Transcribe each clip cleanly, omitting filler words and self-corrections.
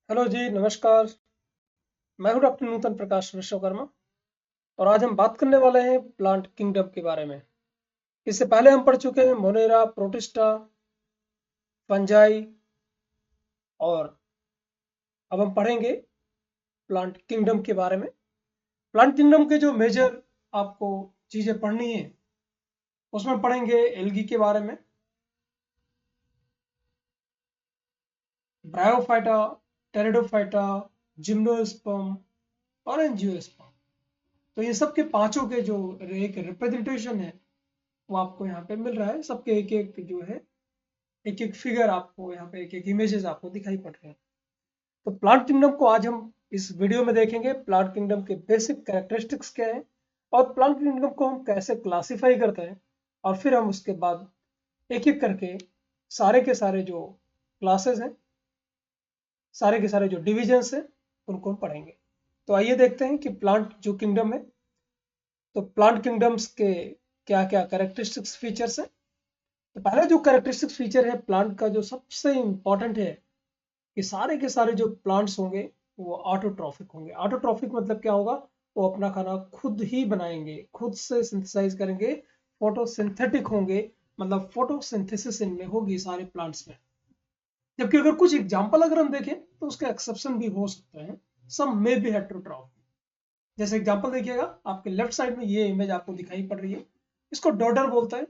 Hello जी, नमस्कार। मैं हूं डॉक्टर नूतन प्रकाश विश्वकर्मा और आज हम बात करने वाले हैं प्लांट किंगडम के बारे में। इससे पहले हम पढ़ चुके हैं मोनेरा, प्रोटिस्टा, फंजाई और अब हम पढ़ेंगे प्लांट किंगडम के बारे में। प्लांट किंगडम के जो मेजर आपको चीज़ें पढ़नी है उसमें पढ़ेंगे एल्गी के बारे में, ब्रायोफाइटा, टेरिडोफाइटा, जिम्नोस्पर्म और एंजियोस्पर्म। तो ये सब के पांचों के जो एक रिप्रेजेंटेशन है वो आपको यहाँ पे मिल रहा है। सबके एक एक जो है एक एक फिगर आपको यहाँ पे एक एक इमेजेस आपको दिखाई पड़ रहे हैं। तो प्लांट किंगडम को आज हम इस वीडियो में देखेंगे। प्लांट किंगडम के बेसिक कैरेक्टरिस्टिक्स क्या है और प्लांट किंगडम को हम कैसे क्लासिफाई करते हैं, और फिर हम उसके बाद एक एक करके सारे के सारे जो क्लासेस हैं, सारे के सारे जो डिविजन्स हैं, उनको हम पढ़ेंगे। तो आइए देखते हैं कि प्लांट जो किंगडम है, तो प्लांट किंगडम्स के क्या क्या कैरेक्टरिस्टिक्स फीचर्स हैं। तो पहला जो कैरेक्टरिस्टिक्स फीचर है प्लांट का, जो सबसे इंपॉर्टेंट है कि सारे के सारे जो प्लांट्स होंगे वो ऑटोट्रॉफिक होंगे। ऑटोट्रॉफिक मतलब क्या होगा? वो अपना खाना खुद ही बनाएंगे, खुद से सिंथेसाइज करेंगे, फोटोसिंथेटिक होंगे, मतलब फोटोसिंथेसिस इनमें होगी सारे प्लांट्स में। जबकि अगर कुछ एग्जांपल अगर हम देखें तो उसके एक्सेप्शन भी हो सकते हैं। सम मे बी हेटेरोट्रॉफिक। जैसे एग्जांपल देखिएगा, आपके लेफ्ट साइड में ये इमेज आपको दिखाई पड़ रही है, इसको डोडर बोलते हैं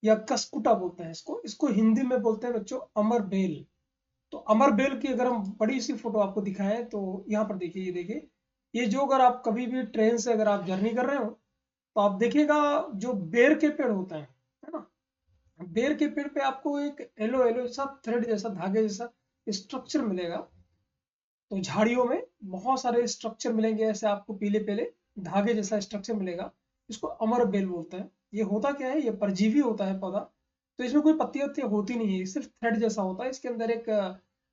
या कसकुटा बोलते हैं। इसको इसको हिंदी में बोलते हैं बच्चों अमर बेल। तो अमर बेल की अगर हम बड़ी सी फोटो आपको दिखाएं तो यहाँ पर देखिए, ये देखिए, ये जो अगर आप कभी भी ट्रेन से अगर आप जर्नी कर रहे हो तो आप देखिएगा जो बेर के पेड़ होते हैं, है ना, बेर के पेड़ पे आपको एक येलो येलो सा थ्रेड जैसा, धागे जैसा स्ट्रक्चर मिलेगा। तो झाड़ियों में बहुत सारे स्ट्रक्चर मिलेंगे, ऐसे आपको पीले पीले धागे जैसा स्ट्रक्चर मिलेगा। इसको अमर बेल बोलते हैं। ये होता क्या है? ये परजीवी होता है पौधा। तो इसमें कोई पत्ती वत्ती होती नहीं है, सिर्फ थ्रेड जैसा होता है। इसके अंदर एक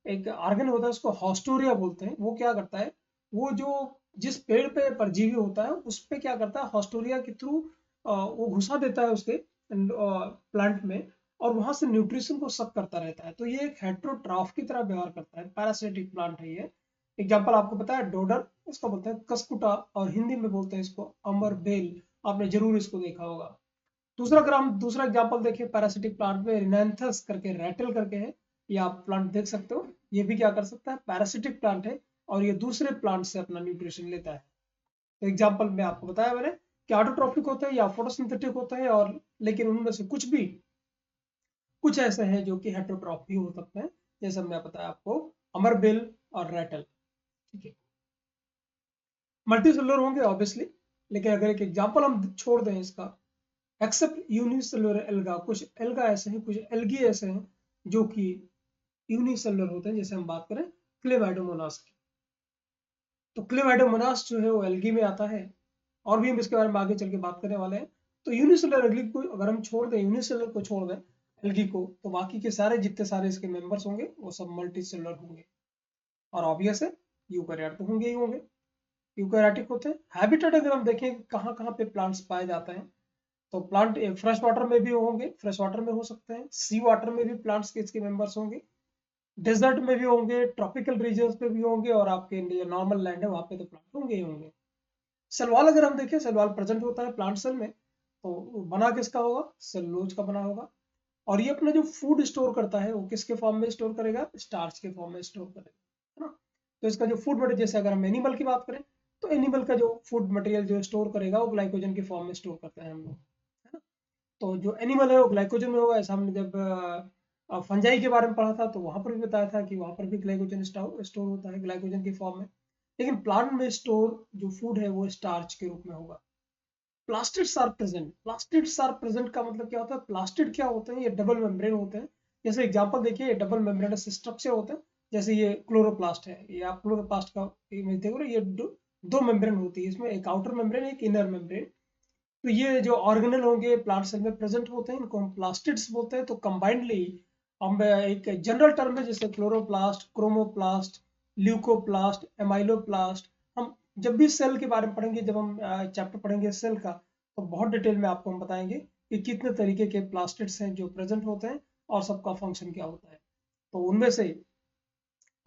एक ऑर्गन होता है, उसको हॉस्टोरिया बोलते हैं। वो क्या करता है, वो जो जिस पेड़ पे परजीवी होता है उस पे क्या करता है, हॉस्टोरिया के थ्रू वो घुसा देता है उसके प्लांट में, और वहां से न्यूट्रिशन को सक करता रहता है। तो ये एक हेट्रोट्रॉफ की तरह व्यवहार करता है, पैरासिटिक प्लांट है ये। एग्जाम्पल आपको पता है डोडर, इसको बोलते हैं कसकुटा और हिंदी में बोलते हैं इसको अमर बेल। आपने जरूर इसको देखा होगा। दूसरा, अगर हम दूसरा एग्जाम्पल देखें पैरासिटिक प्लांट में, रिनैंथस करके, रैटल करके है, ये आप प्लांट देख सकते हो। ये भी क्या कर सकता है, पैरासिटिक प्लांट है और ये दूसरे प्लांट से अपना न्यूट्रिशन लेता है। तो एग्जाम्पल में आपको बताया मैंने कि ऑटोट्रॉफिक होते हैं या फोटोसिंथेटिक होते हैं, और लेकिन उनमें से कुछ ऐसे हैं जो कि हेटेरोट्रॉफ भी हो सकते हैं, जैसे मैं बताया आपको अमरबेल और रैटल। ठीक है, मल्टी सेलुलर होंगे ऑब्वियसली, लेकिन अगर एक एग्जांपल हम छोड़ दें इसका, एक्सेप्ट यूनिसेलुलर एल्गा, कुछ एल्गा ऐसे हैं, कुछ एल्गी ऐसे हैं जो कि यूनिसेलुलर होते हैं। जैसे हम बात करें क्लेमाइडोमोनास की, तो क्लेमाइडोमोनास जो है वो एल्गी में आता है, और भी हम इसके बारे में आगे चल के बात करने वाले हैं। तो यूनिसेलुलर एल्गी को अगर हम छोड़ दें, यूनिसेलुलर को छोड़ दें एल्गी को, तो बाकी के सारे जितने सारे इसके मेंबर्स होंगे वो सब मल्टी सेलुलर होंगे। और ऑब्वियस है यूकैरियोट तो होंगे ही होंगे, यूकैरियोटिक होते हैं। हैबिटेट अगर हम देखें कहाँ कहाँ पे प्लांट्स पाए जाते हैं, तो प्लांट फ्रेश वाटर में भी होंगे, फ्रेश वाटर में हो सकते हैं, सी वाटर में भी प्लांट्स के इसके मेंबर्स होंगे, डेजर्ट में भी होंगे, ट्रॉपिकल रीजन्स पे भी होंगे, और आपके जो नॉर्मल लैंड है वहाँ पे तो प्लांट होंगे ही होंगे। सेलवाल अगर हम देखें, सेलवाल प्रेजेंट होता है प्लांट सेल में, तो बना किसका होगा? सेलुलोज का बना होगा। और ये अपना जो फूड स्टोर करता है वो किसके फॉर्म में स्टोर करेगा? स्टार्च के फॉर्म में स्टोर करेगा, है ना। तो इसका जो फूड मटेरियल, जैसे अगर हम एनिमल की बात करें तो एनिमल का जो फूड मटेरियल जो स्टोर करेगा वो ग्लाइकोजन के फॉर्म में स्टोर करते हैं हम लोग, है ना। तो जो एनिमल है वो ग्लाइकोजन में होगा। ऐसा हमने जब फंजाई के बारे में पढ़ा था तो वहां पर भी बताया था कि वहां पर भी ग्लाइकोजन स्टोर होता है ग्लाइकोजन की फॉर्म में। लेकिन प्लांट में स्टोर जो फूड है वो स्टार्च के रूप में होगा। Plastids are present. Plastids are present का मतलब क्या होता है? प्लास्टिड क्या होते हैं? ये डबल मेम्ब्रेन होते हैं। जैसे एग्जांपल देखिए, ये डबल मेम्ब्रेनस स्ट्रक्चर होते हैं। जैसे ये क्लोरोप्लास्ट है, ये आप क्लोरोप्लास्ट का इमेज देखो ना, ये दो मेम्ब्रेन होती है इसमें, एक आउटर मेम्ब्रेन एक इनर मेम्ब्रेन। तो ये जो ऑर्गेनल होंगे प्लांट सेल में प्रेजेंट होते हैं, इनको हम प्लास्टिड्स बोलते हैं। तो कंबाइंडली हम एक जनरल टर्म है जैसे क्लोरोप्लास्ट, क्रोमोप्लास्ट, ल्यूकोप्लास्ट, एमाइलोप्लास्ट। हम जब भी सेल के बारे में पढ़ेंगे, जब हम चैप्टर पढ़ेंगे सेल का, तो बहुत डिटेल में आपको हम बताएंगे कि कितने तरीके के प्लास्टिड्स हैं जो प्रेजेंट होते हैं और सबका फंक्शन क्या होता है। तो उनमें से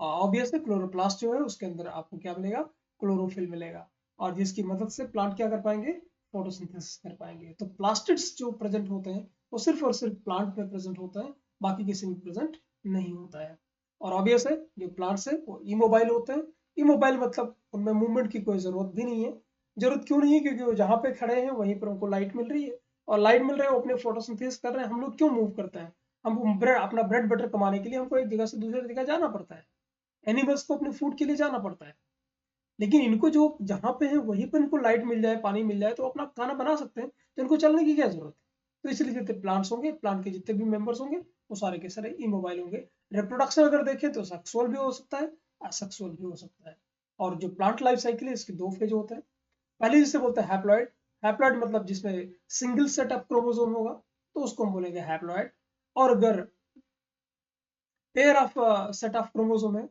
ऑब्वियसली क्लोरोप्लास्ट जो है उसके अंदर आपको क्या मिलेगा, क्लोरोफिल मिलेगा, और जिसकी मदद से प्लांट क्या कर पाएंगे, फोटोसिंथेसिस कर पाएंगे। तो प्लास्टिड्स जो प्रेजेंट होते हैं वो सिर्फ और सिर्फ प्लांट में प्रेजेंट होता है, बाकी किसी में प्रेजेंट नहीं होता है। और ऑब्वियस है जो प्लांट्स है वो इमोबाइल होते हैं। इमोबाइल मतलब उनमें मूवमेंट की कोई जरूरत भी नहीं है। जरूरत क्यों नहीं है, क्योंकि वो जहाँ पे खड़े हैं वहीं पर उनको लाइट मिल रही है, और लाइट मिल रही है वो अपने फोटोसिंथेसिस कर रहे हैं। हम लोग क्यों मूव करते हैं, हम ब्रेड अपना ब्रेड बटर कमाने के लिए हमको एक जगह से दूसरी जगह जाना पड़ता है, एनिमल्स को अपने फूड के लिए जाना पड़ता है। लेकिन इनको जो जहाँ पे है वहीं पर इनको लाइट मिल जाए, पानी मिल जाए, तो अपना खाना बना सकते हैं, तो इनको चलने की क्या जरूरत है। तो इसलिए जितने प्लांट्स होंगे, प्लांट के जितने भी मेंबर्स होंगे वो सारे के सारे इमोबाइल होंगे। रिप्रोडक्शन अगर देखें तो सेक्सुअल भी हो सकता है, असेक्सुअल भी हो सकता है। और जो प्लांट लाइफ साइकिल है इसके दो फेज होते हैं। पहले जिसे बोलते हैं हैप्लॉइड। हैप्लॉइड मतलब जिसमें सिंगल सेट ऑफ क्रोमोसोम होगा तो उसको हम बोलेंगे हैप्लॉइड। और अगर pair of set of chromosome है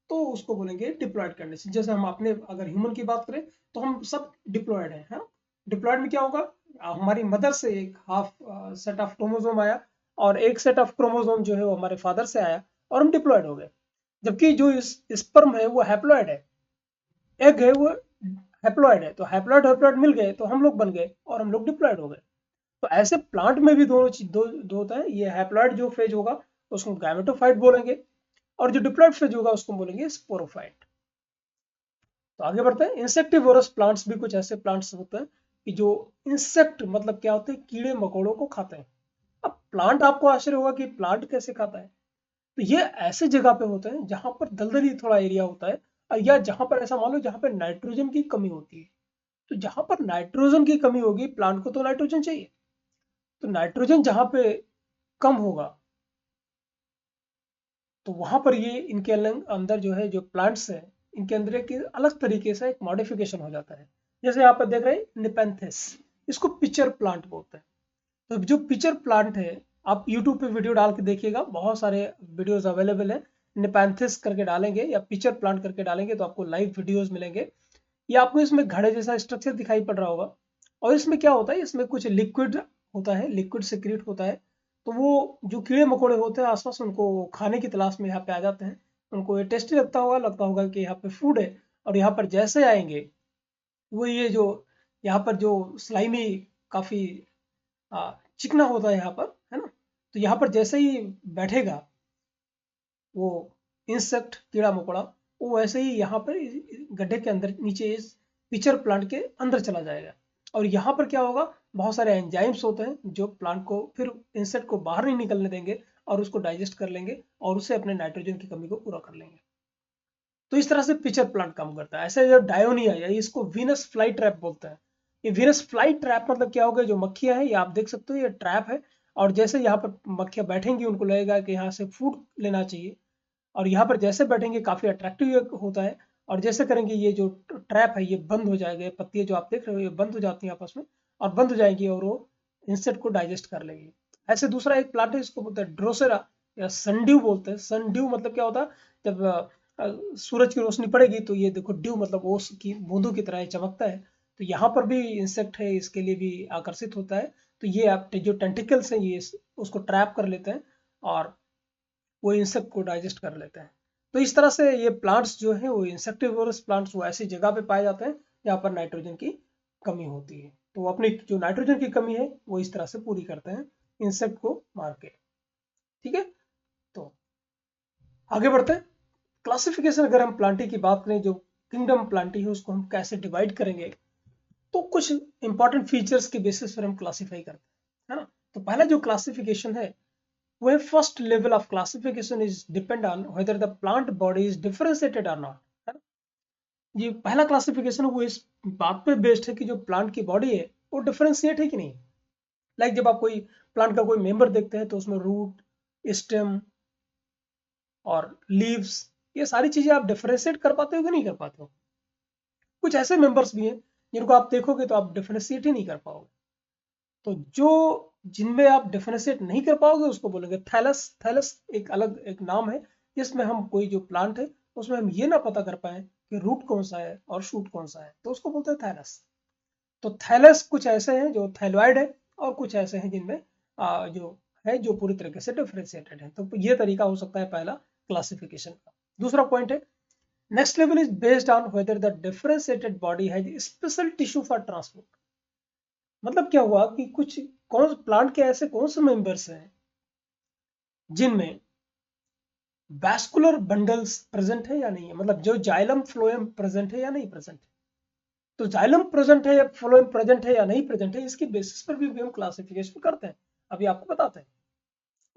तो उसको बोलेंगे डिप्लॉयड कंडीशन। जैसे हम अपने अगर ह्यूमन की बात करें तो हम सब डिप्लॉयड हैं, है ना। डिप्लॉयड में क्या होगा, हमारी मदर से एक हाफ सेट ऑफ क्रोमोसोम आया और एक सेट ऑफ क्रोमोसोम जो है वो हमारे फादर से आया और हम डिप्लॉयड हो गए। जबकि जो इस स्पर्म है वो हैप्लॉयड है, एग है वो हैप्लॉयड है। तो हैप्लॉयड हैप्लॉयड मिल गए तो हम लोग बन गए और हम लोग डिप्लॉयड हो गए। तो ऐसे प्लांट में भी दोनों चीज दो होता है। ये हैप्लॉयड जो फेज होगा उसको गैमेटोफाइट बोलेंगे, और जो डिप्लॉयड फेज होगा उसको बोलेंगे स्पोरोफाइट। तो आगे बढ़ते हैं। इंसेक्टिवोरस प्लांट्स भी कुछ ऐसे प्लांट्स होते हैं कि जो इंसेक्ट मतलब क्या होते हैं, कीड़े मकोड़ों को खाते हैं। अब प्लांट, आपको आश्चर्य होगा कि प्लांट कैसे खाता है। तो ये ऐसे जगह पे होते हैं जहां पर दलदली थोड़ा एरिया होता है, या जहां पर ऐसा मान लो जहां पर नाइट्रोजन की कमी होती है। तो जहां पर नाइट्रोजन की कमी होगी, प्लांट को तो नाइट्रोजन चाहिए, तो नाइट्रोजन जहां पे कम होगा तो वहां पर ये इनके अंदर जो है, जो प्लांट्स है इनके अंदर एक अलग तरीके से एक मॉडिफिकेशन हो जाता है। जैसे यहाँ पर देख रहे हैं निपेंथिस, इसको पिचर प्लांट बोलते हैं। तो जो पिचर प्लांट है, आप यूट्यूब पे वीडियो डाल के देखिएगा, बहुत सारे वीडियोस अवेलेबल है। निपेंथिस करके डालेंगे या पिचर प्लांट करके डालेंगे तो आपको लाइव वीडियोस मिलेंगे। ये आपको इसमें घड़े जैसा स्ट्रक्चर दिखाई पड़ रहा होगा, और इसमें क्या होता है, इसमें कुछ लिक्विड होता है, लिक्विड सिक्रीट होता है। तो वो जो कीड़े मकोड़े होते हैं आसपास, उनको खाने की तलाश में यहाँ पे आ जाते हैं। उनको ये टेस्टी लगता होगा कि यहाँ पे फूड है, और यहाँ पर जैसे आएंगे वो ये जो यहाँ पर जो स्लाइमी काफी चिकना होता है यहाँ पर, है ना। तो यहाँ पर जैसे ही बैठेगा वो इंसेक्ट, कीड़ा मकोड़ा, वो वैसे ही यहाँ पर गड्ढे के अंदर नीचे इस पिचर प्लांट के अंदर चला जाएगा। और यहाँ पर क्या होगा, बहुत सारे एंजाइम्स होते हैं जो प्लांट को, फिर इंसेक्ट को बाहर नहीं निकलने देंगे और उसको डाइजेस्ट कर लेंगे और उससे अपने नाइट्रोजन की कमी को पूरा कर लेंगे। तो इस तरह से पिचर प्लांट काम करता है। ऐसे जो डायोनिया है, इसको वीनस फ्लाई ट्रैप बोलते हैं। ये वीनस फ्लाई ट्रैप मतलब क्या होगा, जो मक्खियां हैं ये आप देख सकते हो, ये ट्रैप है। और जैसे यहाँ पर मक्खियां बैठेंगी उनको लगेगा कि यहाँ से फूड लेना चाहिए, और यहाँ पर जैसे बैठेंगे काफी अट्रैक्टिव होता है। और जैसे करेंगे ये जो ट्रैप है ये बंद हो जाएगा, पत्तियां जो आप देख रहे हो ये बंद हो जाती हैं आपस में, और बंद हो जाएंगी और वो इंसेक्ट को डाइजेस्ट कर लेगी। ऐसे दूसरा एक प्लांट है, इसको बोलते हैं ड्रोसेरा या सनड्यू बोलते हैं। सनड्यू मतलब क्या होता है, जब सूरज की रोशनी पड़ेगी तो ये देखो ड्यू मतलब ओस की बूंदों की तरह चमकता है। तो यहाँ पर भी इंसेक्ट है, इसके लिए भी आकर्षित होता है। तो ये आप जो टेंटिकल्स हैं ये उसको ट्रैप कर लेते हैं और वो इंसेक्ट को डाइजेस्ट कर लेते हैं। तो इस तरह से ये प्लांट्स जो है वो इंसेक्टिवोरस प्लांट्स, वो ऐसी जगह पे पाए जाते हैं जहाँ पर नाइट्रोजन की कमी होती है। तो वो अपनी जो नाइट्रोजन की कमी है वो इस तरह से पूरी करते हैं इंसेक्ट को मार के। ठीक है, तो आगे बढ़ते हैं। क्लासिफिकेशन अगर हम प्लांटी की बात करें, जो किंगडम प्लांटी है उसको हम कैसे डिवाइड करेंगे, तो कुछ इंपॉर्टेंट फीचर्स के बेसिस पर हम क्लासीफाई करते हैं, है ना। तो पहला जो क्लासिफिकेशन है where first level of classification is depend on whether the plant body is differentiated or not, है ना। ये पहला क्लासिफिकेशन वो इस बात पे बेस्ड है कि जो प्लांट की बॉडी है वो डिफरेंशिएट है कि नहीं। लाइक जब आप कोई प्लांट का कोई मेंबर देखते हैं तो उसमें रूट, स्टेम और लीव्स, ये सारी चीजें आप डिफरेंशिएट कर पाते हो कि नहीं कर पाते हो। कुछ ऐसे मेंबर्स भी हैं जिनको आप देखोगे तो आप डिफरेंशिएट ही नहीं कर पाओगे। तो जो जिनमें आप डिफरेंशिएट नहीं कर पाओगे उसको बोलेंगे थैलस। थैलस एक अलग एक नाम है जिसमें हम कोई जो प्लांट है उसमें हम ये ना पता कर पाए कि रूट कौन सा है और शूट कौन सा है, तो उसको बोलते हैं थैलस। तो थैलस कुछ ऐसे हैं जो थैलॉइड है, और कुछ ऐसे हैं जिनमें जो है जो पूरी तरीके से डिफरेंशिएटेड है। तो ये तरीका हो सकता है पहला क्लासिफिकेशन का। दूसरा पॉइंट है next level is based on whether the differentiated body has special tissue for transport. मतलब क्या हुआ कि कुछ कौन प्लांट के ऐसे कौन से मेंबर्स हैं जिनमें वैस्कुलर बंडल्स प्रेजेंट है या नहीं है, मतलब जो जाइलम फ्लोएम प्रेजेंट है या नहीं प्रेजेंट है। तो जाइलम प्रेजेंट है या फ्लोएम प्रेजेंट है या नहीं प्रेजेंट है, इसकी बेसिस पर भी हम क्लासिफिकेशन करते हैं। अभी आपको बताते हैं।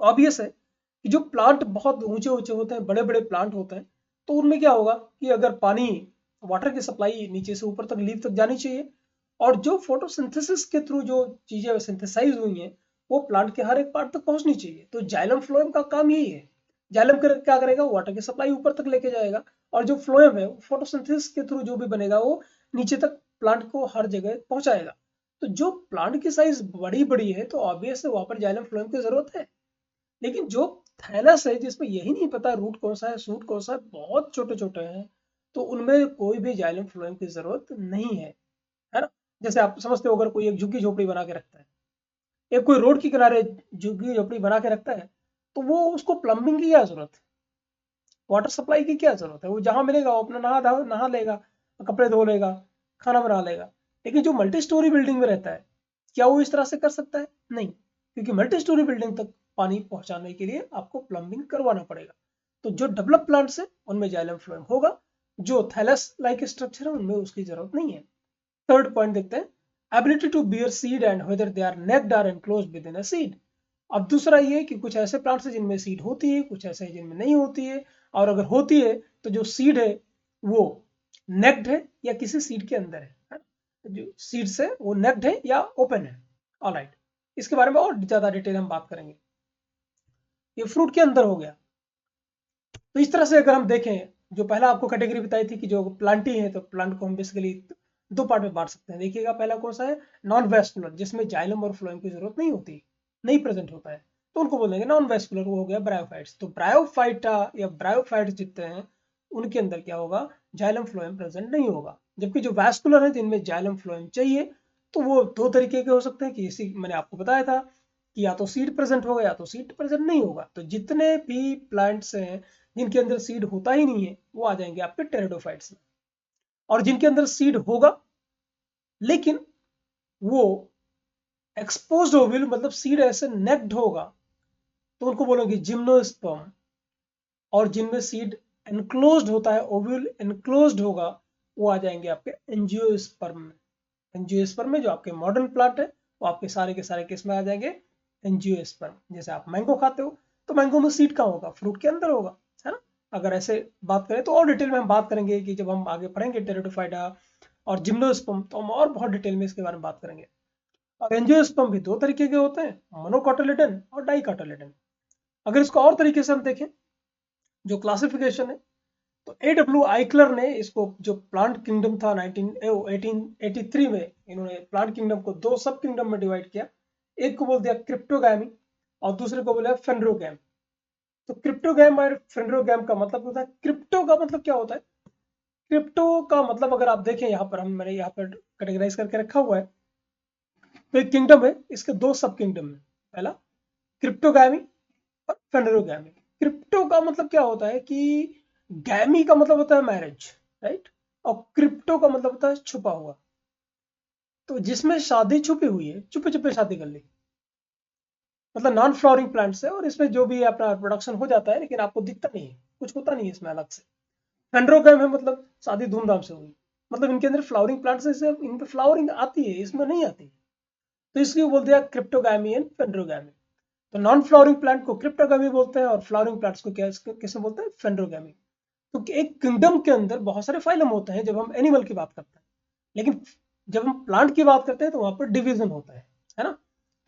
ऑब्वियस है कि जो प्लांट बहुत ऊंचे ऊंचे होते हैं, बड़े बड़े प्लांट होते हैं, तो उनमें क्या होगा कि अगर पानी वाटर की सप्लाई नीचे से ऊपर तक लीफ तक जानी चाहिए, और जो फोटोसिंथेसिस के थ्रू जो चीजें सिंथेसाइज हुई हैं वो प्लांट के हर एक पार्ट तक पहुंचनी चाहिए। तो जाइलम फ्लोएम का काम यही है। जाइलम क्या करेगा, वाटर की सप्लाई ऊपर तक लेके जाएगा, और जो फ्लोएम है फोटोसिंथेसिस के थ्रू जो भी बनेगा वो नीचे तक प्लांट को हर जगह पहुंचाएगा। तो जो प्लांट की साइज बड़ी बड़ी है तो ऑब्वियस है वहां पर जाइलम फ्लोएम की जरूरत है। लेकिन जो थैलस है जिसमें यही नहीं पता रूट कौन सा है शूट कौन सा है, बहुत छोटे छोटे हैं, तो उनमें कोई भी जाइलम फ्लोएम की जरूरत नहीं है ना। जैसे आप समझते हो अगर कोई एक झुग्गी झोपड़ी बना के रखता है, एक कोई रोड के किनारे झुग्गी झोपड़ी बना के रखता है, तो वो उसको प्लम्बिंग की क्या जरूरत है, वाटर सप्लाई की क्या जरूरत है, वो जहां मिलेगा वो अपना नहा लेगा, कपड़े धो लेगा, खाना बना लेगा। लेकिन जो मल्टी स्टोरी बिल्डिंग में रहता है, क्या वो इस तरह से कर सकता है? नहीं, क्योंकि मल्टी स्टोरी बिल्डिंग तक पानी पहुंचाने के लिए आपको प्लम्बिंग करवाना पड़ेगा। तो जो डेवलप प्लांट्स है उनमें जाइलम फ्लोएम होगा, जो थैलस लाइक स्ट्रक्चर है उनमें उसकी जरूरत नहीं है। थर्ड पॉइंट देखते हैं, ability to bear seed and whether they are naked or enclosed within a seed. अब दूसरा ये कि कुछ ऐसे प्लांट्स हैं जिनमें सीड होती है, कुछ ऐसे हैं जिनमें नहीं होती है, और अगर होती है तो जो सीड है वो नेक्ड है या किसी सीड के अंदर है। जो सीड्स है वो नेक्ड है या ओपन है। ऑलराइट, इसके बारे में और ज्यादा डिटेल हम बात करेंगे। ये फ्रूट के अंदर हो गया। तो इस तरह से अगर हम देखें, जो पहला आपको कैटेगरी बताई थी कि जो प्लांटी है, तो प्लांट को हम बेसिकली दो पार्ट में बांट सकते हैं। देखिएगा पहला कौन सा है, नॉन वेस्कुलर, जिसमें जाइलम और फ्लोएम की जरूरत नहीं होती, नहीं प्रेजेंट होता है, तो उनको बोलेंगे नॉन वेस्कुलर। वो हो गया ब्रायोफाइट्स। तो ब्रायोफाइटा या ब्रायोफाइट्स जितने हैं उनके अंदर क्या होगा, जाइलम फ्लोएम प्रेजेंट नहीं होगा। जबकि जो वैस्कुलर है जिनमें जाइलम फ्लोएम चाहिए, तो वो दो तरीके के हो सकते हैं कि इसी मैंने आपको बताया था कि या तो सीड प्रेजेंट होगा या तो सीड प्रेजेंट नहीं होगा। तो जितने भी प्लांट्स हैं जिनके अंदर सीड होता ही नहीं है वो आ जाएंगे आपके टेरिडोफाइट्स में। और जिनके अंदर सीड होगा लेकिन वो एक्सपोज्ड ओव्यूल, मतलब सीड ऐसे नेक्ड होगा, तो उनको बोलोगे जिम्नोस्पर्म। और जिनमें सीड एनक्लोज्ड होता है, ओव्यूल एनक्लोज्ड होगा, वो आ जाएंगे आपके एंजियोस्पर्म में। एंजियोस्पर्म में जो आपके मॉडर्न प्लांट है वो आपके सारे के सारे किस में आ जाएंगे, एंजियोस्पर्म। जैसे आप मैंगो खाते हो तो मैंगो में सीड कहाँ होगा, फ्रूट के अंदर होगा, है ना। अगर ऐसे बात करें तो और डिटेल में हम बात करेंगे कि जब हम आगे पढ़ेंगे टेरिडोफाइटा और जिम्नोस्पर्म, तो हम और बहुत डिटेल में इसके बारे में बात करेंगे। और एंजियोस्पर्म भी दो तरीके के होते हैं, मोनोकोटिलेडन और डाइकोटिलेडन। अगर इसको और तरीके से हम देखें, जो क्लासिफिकेशन है, तो A.W. आइकलर ने इसको, जो प्लांट किंगडम था 1883 में, इन्होंने प्लांट किंगडम को दो सब किंगडम में डिवाइड किया। एक को बोल दिया क्रिप्टोगैमी और दूसरे को बोला फेंड्रोगैम। तो क्रिप्टोगैम और फेंड्रोगैम का मतलब होता है, क्रिप्टो का मतलब क्या होता है, क्रिप्टो का मतलब अगर आप देखें यहाँ पर, हम मैंने यहाँ पर कैटेगराइज करके रखा हुआ है। तो एक किंगडम है, इसके दो सब किंगडम है, पहला क्रिप्टोगैमी और फेंड्रोगैमी। क्रिप्टो का मतलब क्या होता है कि गैमी का मतलब होता है मैरिज, राइट, और क्रिप्टो का मतलब होता है छुपा हुआ। तो जिसमें शादी छुपी हुई है, छुपे छुपे शादी कर ली, मतलब नॉन फ्लावरिंग प्लांट्स है, और इसमें जो भी अपना प्रोडक्शन हो जाता है लेकिन आपको दिखता नहीं है, कुछ होता नहीं है इसमें अलग से। फेंड्रोगैम है मतलब शादी धूमधाम से हुई, मतलब इनके अंदर फ्लावरिंग प्लांट्स है, इन पे फ्लावरिंग आती है, इसमें नहीं आती। तो इसलिए बोलते हैं क्रिप्टोगैमी एंड फेंड्रोगैमी। तो नॉन फ्लावरिंग प्लांट को क्रिप्टोगैमी बोलते हैं और फ्लावरिंग प्लांट्स को कैसे बोलते हैं, फेंड्रोगैमी। तो एक किंगडम के अंदर बहुत सारे फाइलम होते हैं जब हम एनिमल की बात करते हैं, लेकिन जब हम प्लांट की बात करते हैं तो वहां पर डिवीजन होता है ना।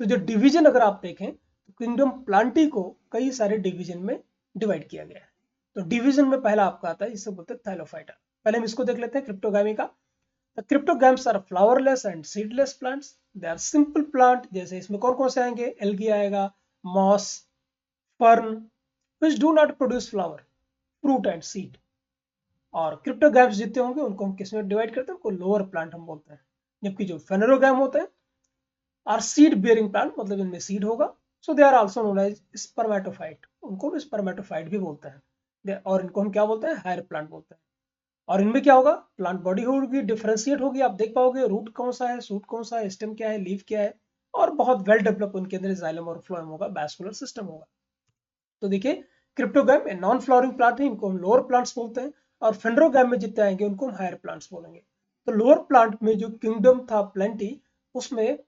तो जो डिवीजन अगर आप देखें तो किंगडम प्लांटी को कई सारे डिवीजन में डिवाइड किया गया है। तो डिवीजन में पहला आपका आता है जिसे बोलते हैं थैलोफाइटा। पहले हम इसको देख लेते हैं क्रिप्टोगैमी का। The cryptogams are flowerless and seedless plants. They are simple plant. जैसे इसमें कौन कौन से आएंगे, एल्गी आएगा, moss, fern, which do not produce flower, fruit and seed। और क्रिप्टोगैम्स जितने होंगे उनको हम किस में डिवाइड करते हैं, उनको लोअर प्लांट हम बोलते हैं। जबकि जो फेनेरोगैम होते हैं आर सीड बियरिंग प्लांट, मतलब इनमें सीड होगा। So they are also known as spermatophyte, उनको भी स्पर्मेटोफाइट भी बोलते हैं। और इनको हम क्या बोलते हैं, हायर प्लांट बोलते हैं। और इनमें क्या होगा, प्लांट बॉडी होगी, डिफरेंशिएट होगी, आप देख पाओगे रूट कौन सा है, शूट कौन सा है, स्टेम क्या है, लीफ क्या है, और बहुत वेल डेवलप उनके अंदर जाइलम और फ्लोएम होगा, वैस्कुलर सिस्टम होगा। तो देखिए क्रिप्टोगैम नॉन फ्लावरिंग प्लांट है, इनको हम लोअर प्लांट्स बोलते हैं, और फेंड्रोगैम में जितने आएंगे उनको हम हायर प्लांट्स बोलेंगे। तो लोअर प्लांट में जो किंगडम था प्लेंटी, उसमें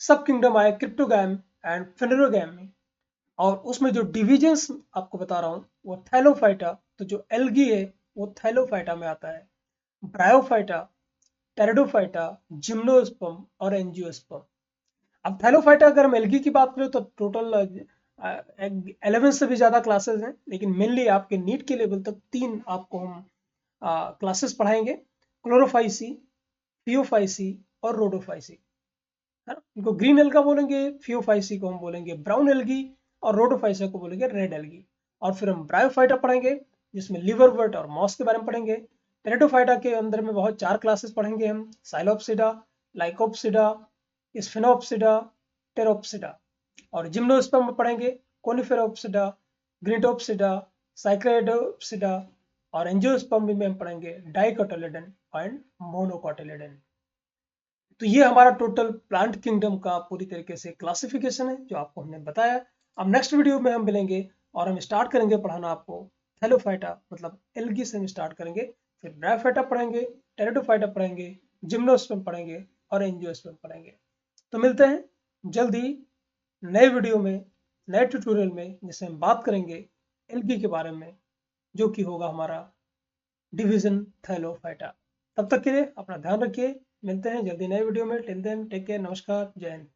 सब किंगडम आए क्रिप्टोगैम एंड फेंड्रोगैम में। और उसमें जो डिविजन्स आपको बता रहा हूँ वो थैलोफाइटा, तो जो एल्गी है वो थैलोफाइटा में आता है, ब्रायोफाइटा, टेरिडोफाइटा, जिम्नोस्पर्म और एंजियोस्पर्म। अब थैलोफाइटा अगर हम एल्गी की बात करें तो टोटल 11 से भी ज़्यादा क्लासेस हैं, लेकिन मेनली आपके नीट के लेवल तक 3 आपको हम क्लासेस पढ़ाएंगे, क्लोरोफाइसी, फियोफाइसी और रोडोफाइसी, है ना। इनको ग्रीन एल्गा बोलेंगे, फियोफाइसी को हम बोलेंगे ब्राउन एल्गी, और रोडोफाइसा को बोलेंगे रेड एल्गी। और फिर हम ब्रायोफाइटा पढ़ेंगे जिसमें लिवरवर्ट और मॉस के बारे में पढ़ेंगे। टेरिडोफाइटा के अंदर में बहुत 4 क्लासेस पढ़ेंगे हम, साइलोप्सिडा, लाइकोप्सिडा, स्फिनोप्सिडा, टेरोप्सिडा। और जिम्नोस्पर्म में पढ़ेंगे कोनिफेरोप्सिडा, ग्रिटोप्सिडा, साइक्लोइडोप्सिडा, और एंजियोस्पर्म में हम पढ़ेंगे डाइकोटिलेडन एंड मोनोकोटिलेडन। तो ये हमारा टोटल प्लांट किंगडम का पूरी तरीके से क्लासिफिकेशन है जो आपको हमने बताया। अब नेक्स्ट वीडियो में हम मिलेंगे और हम स्टार्ट करेंगे पढ़ाना आपको थैलोफाइटा, मतलब एल्गी से हम स्टार्ट करेंगे, फिर ब्रायोफाइटा पढ़ेंगे, टेरिडोफाइटा पढ़ेंगे, जिम्नोस्पर्म पढ़ेंगे और एंजियोस्पर्म पढ़ेंगे। तो मिलते हैं जल्दी नए वीडियो में, नए ट्यूटोरियल में, जिससे हम बात करेंगे एल्गी के बारे में, जो कि होगा हमारा डिवीजन थैलोफाइटा। तब तक के लिए अपना ध्यान रखिए, मिलते हैं जल्दी नए वीडियो में। टिल देन टेक केयर, नमस्कार, जय हिंद।